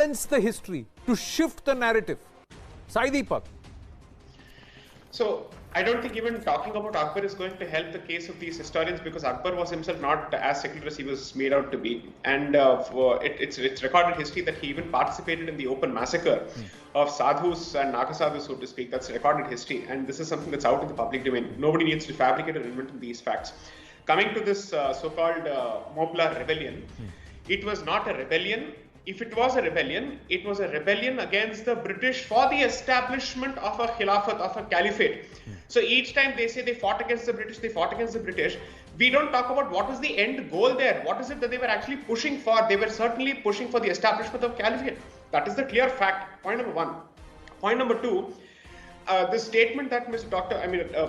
balance the history, to shift the narrative? Sai Deepak. So I don't think even talking about Akbar is going to help the case of these historians, because Akbar was himself not as secular as he was made out to be. And it's recorded history that he even participated in the open massacre of sadhus and Nagasadhus, so to speak. That's recorded history. And this is something that's out in the public domain. Nobody needs to fabricate or invent these facts. Coming to this so-called Mopla rebellion, it was not a rebellion. If it was a rebellion, it was a rebellion against the British for the establishment of a khilafat, of a caliphate. So each time they say they fought against the British, they fought against the British, we don't talk about what was the end goal there. What is it that they were actually pushing for? They were certainly pushing for the establishment of caliphate. That is the clear fact. Point number one. Point number two, the statement that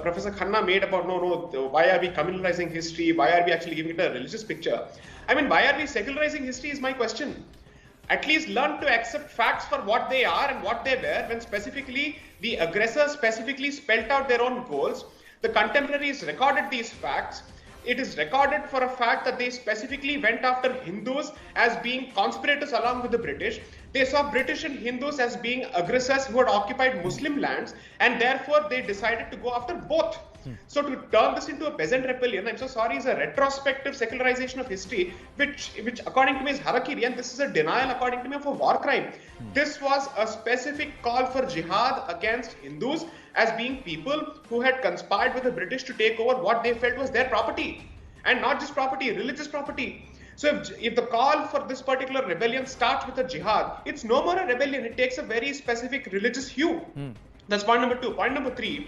Professor Khanna made about why are we communalizing history? Why are we actually giving it a religious picture? I mean, why are we secularizing history is my question. At least learn to accept facts for what they are and what they were, when specifically the aggressors specifically spelt out their own goals. The contemporaries recorded these facts. It is recorded for a fact that they specifically went after Hindus as being conspirators along with the British. They saw British and Hindus as being aggressors who had occupied Muslim lands, and therefore they decided to go after both. So to turn this into a peasant rebellion, I'm so sorry, is a retrospective secularization of history, which according to me is harakiri, and this is a denial according to me of a war crime. This was a specific call for jihad against Hindus as being people who had conspired with the British to take over what they felt was their property, and not just property, religious property. So if the call for this particular rebellion starts with a jihad, it's no more a rebellion. It takes a very specific religious hue. That's point number two. Point number three,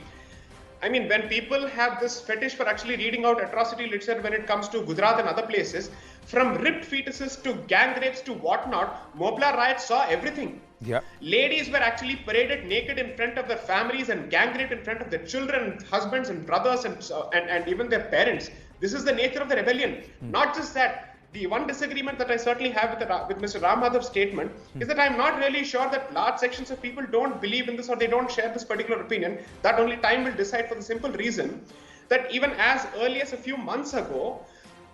I mean, when people have this fetish for actually reading out atrocity literature when it comes to Gujarat and other places, from ripped fetuses to gang rapes to whatnot, Mopla riots saw everything. Yeah. Ladies were actually paraded naked in front of their families and gang raped in front of their children, husbands and brothers and even their parents. This is the nature of the rebellion. Not just that. The one disagreement that I certainly have with Mr. Ram Madhav's statement is that I'm not really sure that large sections of people don't believe in this or they don't share this particular opinion. That only time will decide, for the simple reason that even as early as a few months ago,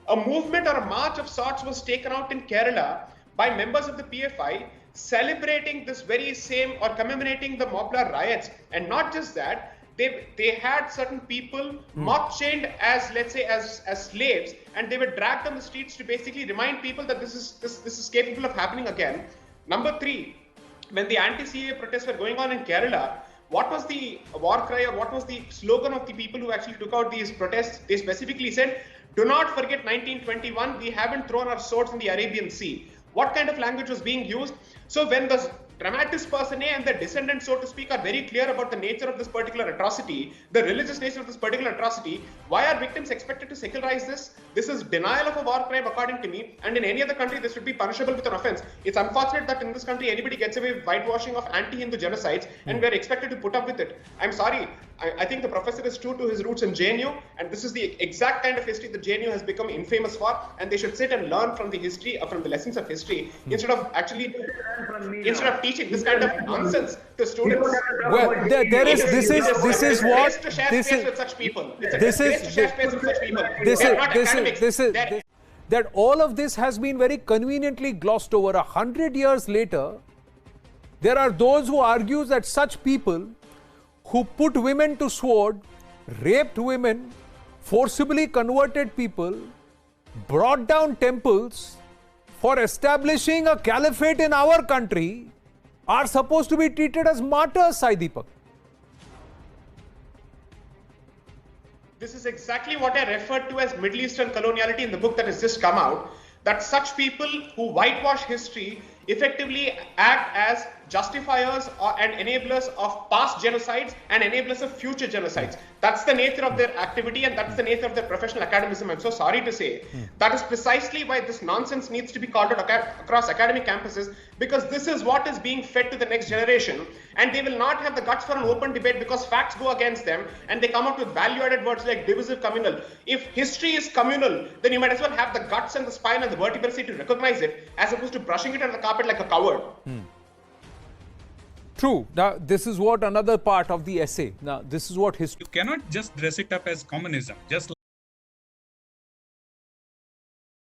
a movement or a march of sorts was taken out in Kerala by members of the PFI celebrating this very same or commemorating the Mopla riots. And not just that, they had certain people mock chained as, let's say, as slaves, and they were dragged on the streets to basically remind people that this is capable of happening again. Number three, when the anti-CAA protests were going on in Kerala, what was the war cry or what was the slogan of the people who actually took out these protests? They specifically said, "Do not forget 1921, we haven't thrown our swords in the Arabian Sea." What kind of language was being used? So when the dramatis personae and their descendants, so to speak, are very clear about the nature of this particular atrocity, the religious nature of this particular atrocity, why are victims expected to secularize this? This is denial of a war crime according to me, and in any other country this would be punishable with an offense. It's unfortunate that in this country anybody gets away with whitewashing of anti-Hindu genocides and we're expected to put up with it. I'm sorry, I think the professor is true to his roots in JNU, and this is the exact kind of history that JNU has become infamous for, and they should sit and learn from the history, from the lessons of history, instead of teaching this kind of nonsense to students. Well, this is what that all of this has been very conveniently glossed over. 100 years later, there are those who argue that such people who put women to sword, raped women, forcibly converted people, brought down temples for establishing a caliphate in our country, are supposed to be treated as martyrs, Sai Deepak. This is exactly what I referred to as Middle Eastern coloniality in the book that has just come out, that such people who whitewash history effectively act as justifiers and enablers of past genocides and enablers of future genocides. That's the nature of their activity and that's the nature of their professional academism. I'm so sorry to say. That is precisely why this nonsense needs to be called out across academic campuses, because this is what is being fed to the next generation, and they will not have the guts for an open debate because facts go against them and they come out with value-added words like divisive communal. If history is communal, then you might as well have the guts and the spine and the vertebrae to recognize it, as opposed to brushing it under the carpet like a coward. True. Now, this is what another part of the essay. Now, this is what history. You cannot just dress it up as communism, just like